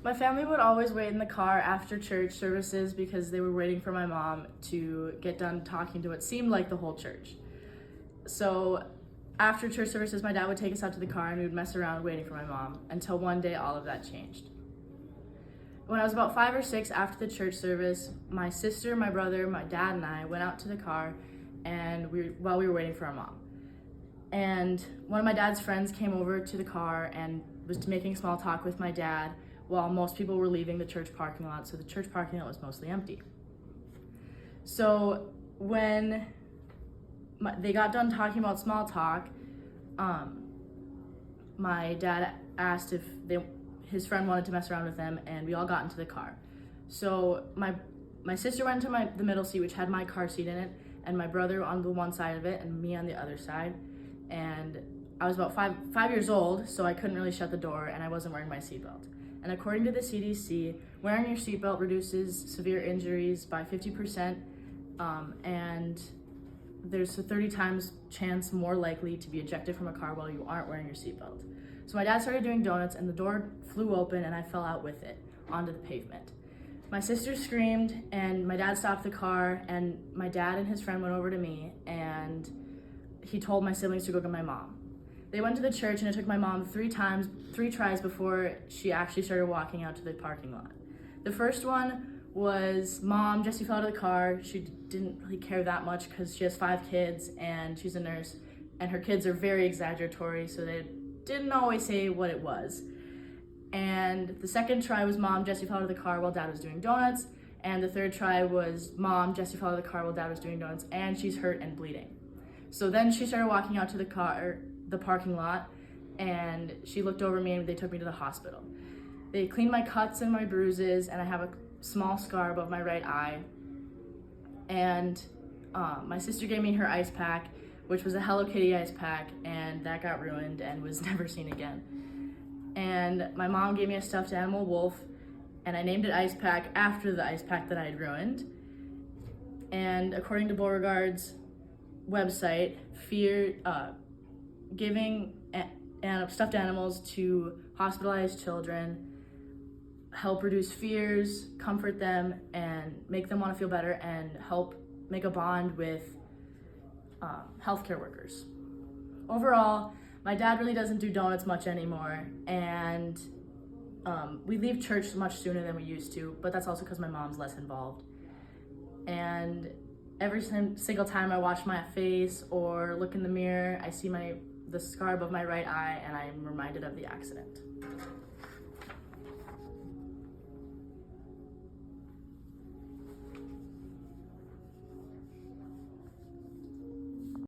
My family would always wait in the car after church services because they were waiting for my mom to get done talking to what seemed like the whole church. So after church services, my dad would take us out to the car and we would mess around waiting for my mom until one day all of that changed. When I was about 5 or 6 after the church service, my sister, my brother, my dad, and I went out to the car and while we were waiting for our mom. And one of my dad's friends came over to the car and was making small talk with my dad while most people were leaving the church parking lot, so the church parking lot was mostly empty. So when they got done talking about small talk, my dad asked if his friend wanted to mess around with them, and we all got into the car. So my sister went into the middle seat, which had my car seat in it, and my brother on the one side of it, and me on the other side. And I was about five years old, so I couldn't really shut the door, and I wasn't wearing my seatbelt. And according to the CDC, wearing your seatbelt reduces severe injuries by 50%, and there's a 30 times chance more likely to be ejected from a car while you aren't wearing your seatbelt. So my dad started doing donuts and the door flew open and I fell out with it onto the pavement. My sister screamed and my dad stopped the car, and my dad and his friend went over to me and he told my siblings to go get my mom. They went to the church and it took my mom three tries before she actually started walking out to the parking lot. The first one was, "Mom, Jessie fell out of the car." She didn't really care that much because she has 5 kids and she's a nurse, and her kids are very exaggeratory, so they didn't always say what it was. And the second try was, "Mom, Jessie fell out of the car while Dad was doing donuts." And the third try was, "Mom, Jessie fell out of the car while Dad was doing donuts and she's hurt and bleeding." So then she started walking out to the parking lot, and she looked over me and they took me to the hospital. They cleaned my cuts and my bruises, and I have a small scar above my right eye. And my sister gave me her ice pack, which was a Hello Kitty ice pack, and that got ruined and was never seen again. And my mom gave me a stuffed animal wolf, and I named it Ice Pack after the ice pack that I had ruined. And according to Beauregard's website, giving stuffed animals to hospitalized children help reduce fears, comfort them, and make them want to feel better, and help make a bond with healthcare workers. Overall, my dad really doesn't do donuts much anymore, and we leave church much sooner than we used to, but that's also because my mom's less involved. And every single time I wash my face or look in the mirror, I see the scar above my right eye, and I'm reminded of the accident.